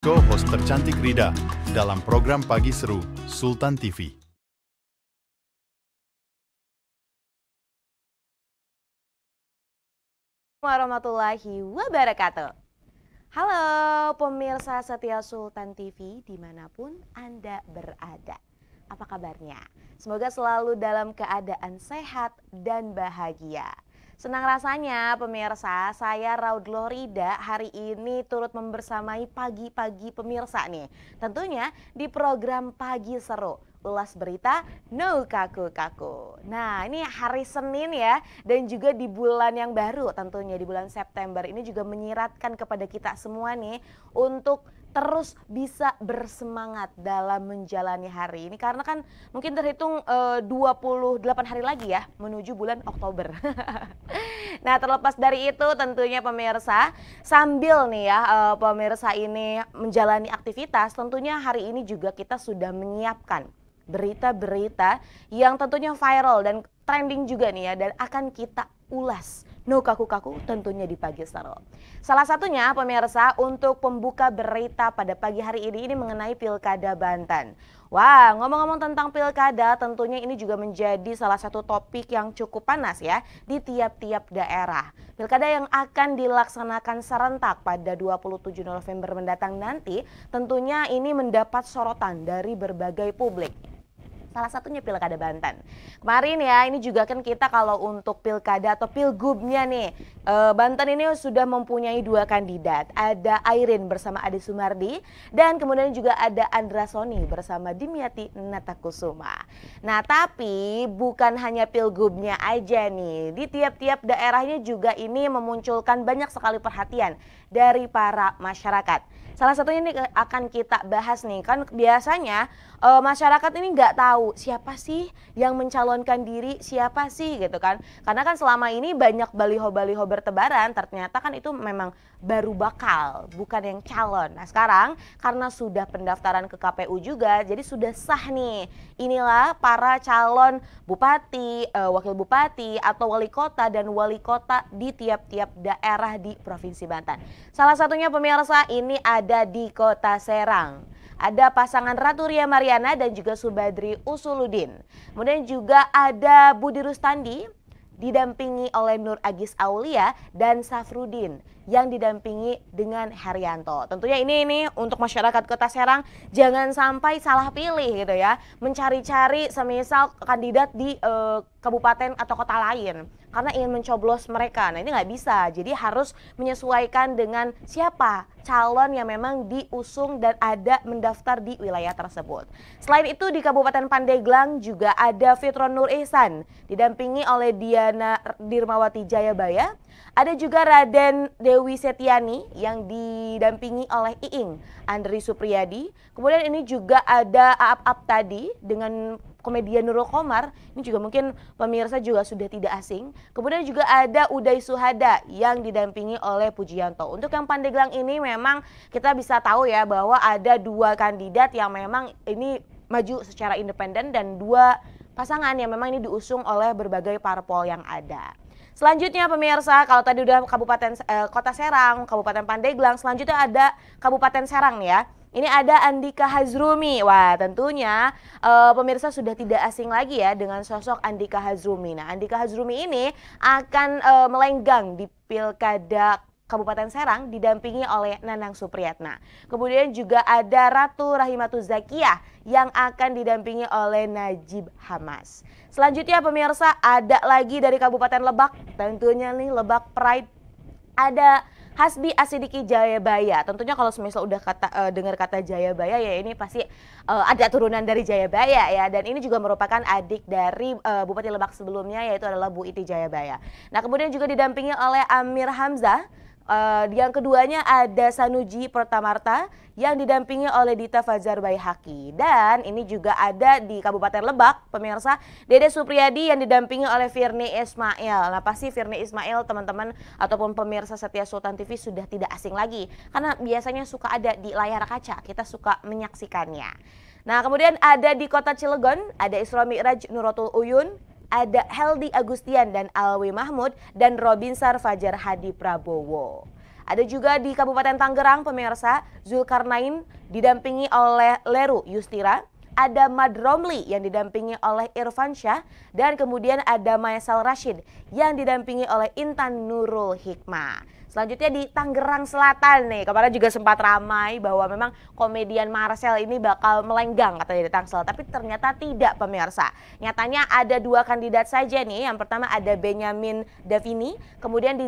Co-host tercantik Rida dalam program Pagi Seru Sultan TV. Warahmatullahi wabarakatuh. Halo pemirsa setia Sultan TV dimanapun Anda berada. Apa kabarnya? Semoga selalu dalam keadaan sehat dan bahagia. Senang rasanya pemirsa, saya Raudloh Rida hari ini turut membersamai pagi-pagi pemirsa nih. Tentunya di program Pagi Seru, ulas berita no kaku-kaku. Nah ini hari Senin ya, dan juga di bulan yang baru tentunya di bulan September ini juga menyiratkan kepada kita semua nih untuk terus bisa bersemangat dalam menjalani hari ini. Karena kan mungkin terhitung 28 hari lagi ya menuju bulan Oktober. Nah terlepas dari itu tentunya pemirsa, sambil nih ya pemirsa ini menjalani aktivitas, tentunya hari ini juga kita sudah menyiapkan berita-berita yang tentunya viral dan trending juga nih ya, dan akan kita ulas no kaku-kaku tentunya di Pagi Seru. Salah satunya pemirsa untuk pembuka berita pada pagi hari ini mengenai Pilkada Banten. Wah, ngomong-ngomong tentang pilkada, tentunya ini juga menjadi salah satu topik yang cukup panas ya di tiap-tiap daerah. Pilkada yang akan dilaksanakan serentak pada 27 November mendatang nanti, tentunya ini mendapat sorotan dari berbagai publik. Salah satunya Pilkada Banten. Kemarin ya ini juga kan kita kalau untuk pilkada atau pilgubnya nih, Banten ini sudah mempunyai dua kandidat. Ada Airin bersama Ade Sumardi dan kemudian juga ada Andra Soni bersama Dimyati Natakusuma. Nah tapi bukan hanya pilgubnya aja nih, di tiap-tiap daerahnya juga ini memunculkan banyak sekali perhatian dari para masyarakat. Salah satunya ini akan kita bahas nih, kan biasanya masyarakat ini nggak tahu siapa sih yang mencalonkan diri, siapa sih gitu kan. Karena kan selama ini banyak baliho-baliho bertebaran, ternyata kan itu memang baru bakal, bukan yang calon. Nah sekarang karena sudah pendaftaran ke KPU juga, jadi sudah sah nih. Inilah para calon bupati, wakil bupati atau wali kota dan wali kota di tiap-tiap daerah di Provinsi Banten. Salah satunya pemirsa ini ada di Kota Serang. Ada pasangan Ratu Ria Mariana dan juga Subadri Usuludin. Kemudian juga ada Budi Rustandi didampingi oleh Nur Agis Aulia dan Safrudin yang didampingi dengan Herianto. Tentunya ini untuk masyarakat Kota Serang jangan sampai salah pilih gitu ya, mencari-cari semisal kandidat di kabupaten atau kota lain karena ingin mencoblos mereka. Nah ini nggak bisa, jadi harus menyesuaikan dengan siapa calon yang memang diusung dan ada mendaftar di wilayah tersebut. Selain itu di Kabupaten Pandeglang juga ada Fitron Nur Ihsan didampingi oleh Diana Dirmawati Jayabaya. Ada juga Raden Dewi Setiani yang didampingi oleh Iing Andri Supriyadi. Kemudian ini juga ada Aap tadi dengan komedian Nurul Komar, ini juga mungkin pemirsa juga sudah tidak asing. Kemudian juga ada Uday Suhada yang didampingi oleh Pujianto. Untuk yang Pandeglang ini memang kita bisa tahu ya bahwa ada dua kandidat yang memang ini maju secara independen dan dua pasangan yang memang ini diusung oleh berbagai parpol yang ada. Selanjutnya pemirsa, kalau tadi udah Kota Serang, Kabupaten Pandeglang, selanjutnya ada Kabupaten Serang nih ya. Ini ada Andika Hazrumi. Wah tentunya pemirsa sudah tidak asing lagi ya dengan sosok Andika Hazrumi. Nah Andika Hazrumi ini akan melenggang di Pilkada Kabupaten Serang didampingi oleh Nanang Supriyatna. Kemudian juga ada Ratu Rahimatu Zakiyah yang akan didampingi oleh Najib Hamas. Selanjutnya pemirsa ada lagi dari Kabupaten Lebak, tentunya nih Lebak Pride. Ada Hasbi Asidiki Jayabaya. Tentunya kalau semisal udah dengar kata Jayabaya ya ini pasti ada turunan dari Jayabaya ya, dan ini juga merupakan adik dari Bupati Lebak sebelumnya yaitu adalah Bu Iti Jayabaya. Nah kemudian juga didampingi oleh Amir Hamzah. Yang keduanya ada Sanuji Pertamarta yang didampingi oleh Dita Fajar Baihaqi. Dan ini juga ada di Kabupaten Lebak pemirsa, Dede Supriyadi yang didampingi oleh Virni Ismail. Nah pasti Virni Ismail teman-teman ataupun pemirsa setia Sultan TV sudah tidak asing lagi, karena biasanya suka ada di layar kaca, kita suka menyaksikannya. Nah kemudian ada di Kota Cilegon ada Isra Mi'raj Nuratul Uyun, ada Heldi Agustian dan Alwi Mahmud dan Robinsar Fajar Hadi Prabowo. Ada juga di Kabupaten Tangerang pemirsa, Zulkarnain didampingi oleh Leru Yustira. Ada Mad Romli yang didampingi oleh Irfan Syah, dan kemudian ada Maisal Rashid yang didampingi oleh Intan Nurul Hikmah. Selanjutnya di Tangerang Selatan nih, kemarin juga sempat ramai bahwa memang komedian Marcel ini bakal melenggang katanya di Tangsel, tapi ternyata tidak pemirsa. Nyatanya ada 2 kandidat saja nih, yang pertama ada Benyamin Davini, kemudian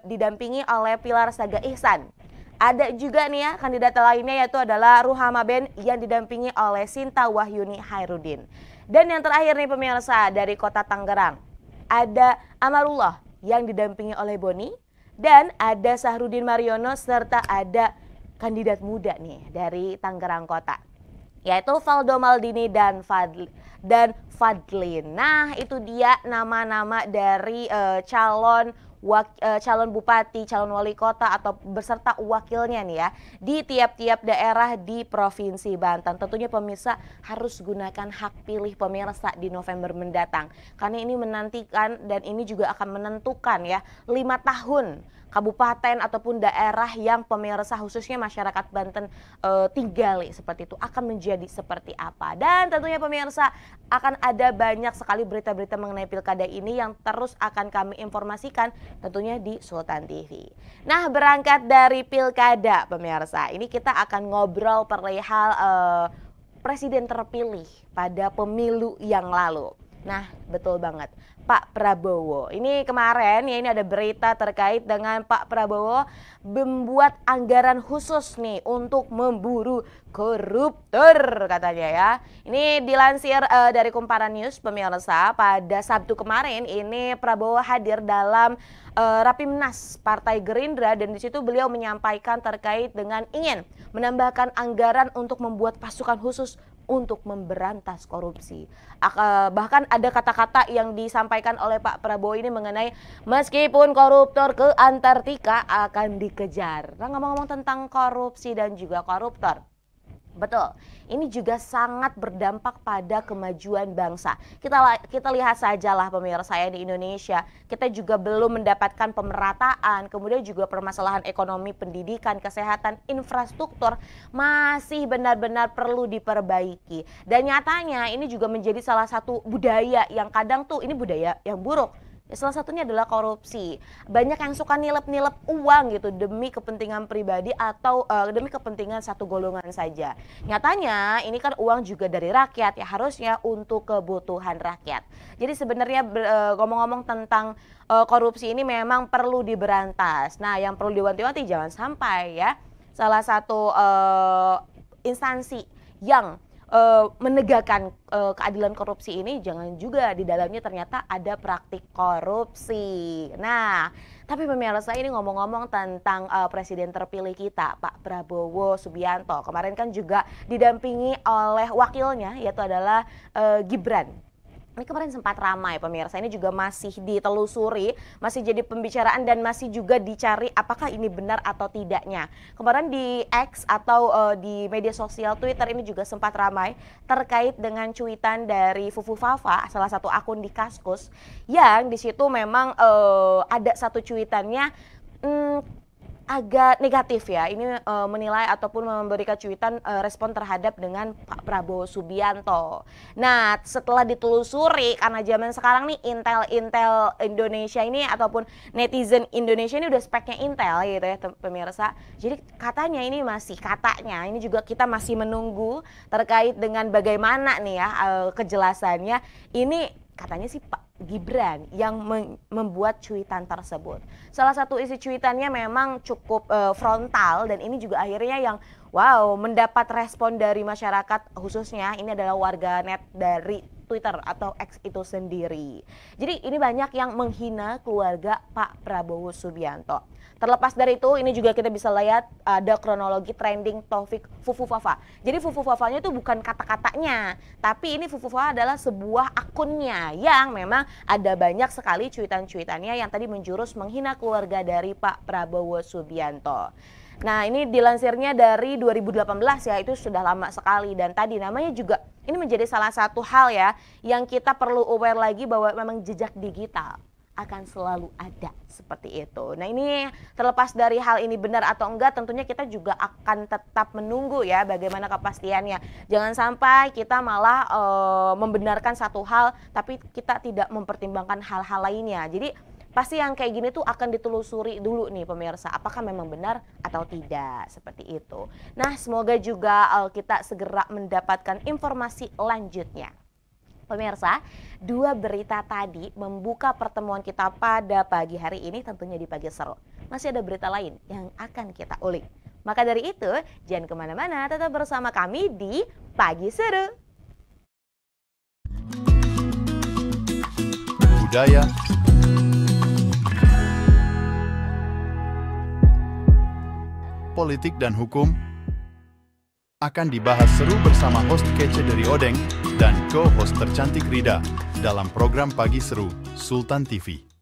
didampingi oleh Pilar Saga Ihsan. Ada juga nih ya kandidat lainnya yaitu adalah Ruhama Ben yang didampingi oleh Sinta Wahyuni Hairudin. Dan yang terakhir nih pemirsa, dari kota Tangerang ada Amarullah yang didampingi oleh Boni, dan ada Sahrudin Mariono serta ada kandidat muda nih dari Tangerang Kota yaitu Valdo Maldini dan Fadlin. Nah, itu dia nama-nama dari calon bupati, calon wali kota atau beserta wakilnya nih ya di tiap-tiap daerah di Provinsi Banten. Tentunya pemirsa harus gunakan hak pilih pemirsa di November mendatang. Karena ini menantikan dan ini juga akan menentukan ya 5 tahun kabupaten ataupun daerah yang pemirsa khususnya masyarakat Banten tinggali seperti itu akan menjadi seperti apa. Dan tentunya pemirsa akan ada banyak sekali berita-berita mengenai pilkada ini yang terus akan kami informasikan tentunya di Sultan TV. Nah, berangkat dari pilkada pemirsa, ini kita akan ngobrol perihal presiden terpilih pada pemilu yang lalu. Nah, betul banget, Pak Prabowo. Ini kemarin ya, ini ada berita terkait dengan Pak Prabowo membuat anggaran khusus nih untuk memburu koruptor katanya ya. Ini dilansir dari Kumparan News pemirsa, pada Sabtu kemarin ini Prabowo hadir dalam Rapimnas Partai Gerindra, dan di situ beliau menyampaikan terkait dengan ingin menambahkan anggaran untuk membuat pasukan khusus untuk memberantas korupsi. Bahkan ada kata-kata yang disampaikan oleh Pak Prabowo ini mengenai meskipun koruptor ke Antartika akan dikejar. Nah, ngomong-ngomong tentang korupsi dan juga koruptor, betul, ini juga sangat berdampak pada kemajuan bangsa. Kita lihat sajalah pemirsa ya, di Indonesia kita juga belum mendapatkan pemerataan, kemudian juga permasalahan ekonomi, pendidikan, kesehatan, infrastruktur masih benar-benar perlu diperbaiki. Dan nyatanya ini juga menjadi salah satu budaya yang kadang tuh ini budaya yang buruk. Salah satunya adalah korupsi. Banyak yang suka nilep-nilep uang gitu demi kepentingan pribadi atau demi kepentingan satu golongan saja. Nyatanya ini kan uang juga dari rakyat ya, harusnya untuk kebutuhan rakyat. Jadi sebenarnya ngomong-ngomong tentang korupsi ini memang perlu diberantas. Nah, yang perlu diwanti-wanti jangan sampai ya salah satu instansi yang menegakkan keadilan korupsi ini jangan juga di dalamnya ternyata ada praktik korupsi. Nah, tapi pemirsa ini ngomong-ngomong tentang presiden terpilih kita Pak Prabowo Subianto, kemarin kan juga didampingi oleh wakilnya yaitu adalah Gibran. Ini kemarin sempat ramai pemirsa, ini juga masih ditelusuri, masih jadi pembicaraan dan masih juga dicari apakah ini benar atau tidaknya. Kemarin di X atau di media sosial Twitter ini juga sempat ramai terkait dengan cuitan dari Fufu Fafa, salah satu akun di Kaskus, yang di situ memang ada satu cuitannya agak negatif ya, ini menilai ataupun memberikan cuitan respon terhadap dengan Pak Prabowo Subianto. Nah, setelah ditelusuri karena zaman sekarang nih Intel Indonesia ini ataupun netizen Indonesia ini udah speknya Intel gitu ya pemirsa. Jadi katanya ini ini juga kita masih menunggu terkait dengan bagaimana nih ya kejelasannya. Ini katanya sih Pak Gibran yang membuat cuitan tersebut. Salah satu isi cuitannya memang cukup frontal dan ini juga akhirnya yang mendapat respon dari masyarakat, khususnya ini adalah warganet dari Twitter atau X itu sendiri. Jadi ini banyak yang menghina keluarga Pak Prabowo Subianto. Terlepas dari itu, ini juga kita bisa lihat ada kronologi trending Taufik Fufu Fafa. Jadi Fufu Fafanya itu bukan kata-katanya, tapi ini Fufu Fafa adalah sebuah akunnya yang memang ada banyak sekali cuitan-cuitannya yang tadi menjurus menghina keluarga dari Pak Prabowo Subianto. Nah, ini dilansirnya dari 2018 ya, itu sudah lama sekali, dan tadi namanya juga ini menjadi salah satu hal ya yang kita perlu aware lagi bahwa memang jejak digital akan selalu ada seperti itu. Nah ini terlepas dari hal ini benar atau enggak, tentunya kita juga akan tetap menunggu ya bagaimana kepastiannya. Jangan sampai kita malah membenarkan satu hal tapi kita tidak mempertimbangkan hal-hal lainnya. Jadi pasti yang kayak gini tuh akan ditelusuri dulu nih pemirsa, apakah memang benar atau tidak, seperti itu. Nah semoga juga kita segera mendapatkan informasi lanjutnya. Pemirsa, dua berita tadi membuka pertemuan kita pada pagi hari ini, tentunya di Pagi Seru. Masih ada berita lain yang akan kita ulik. Maka dari itu, jangan kemana-mana, tetap bersama kami di Pagi Seru. Budaya, politik dan hukum akan dibahas seru bersama host kece dari Odeng dan co-host tercantik Rida dalam program Pagi Seru Sultan TV.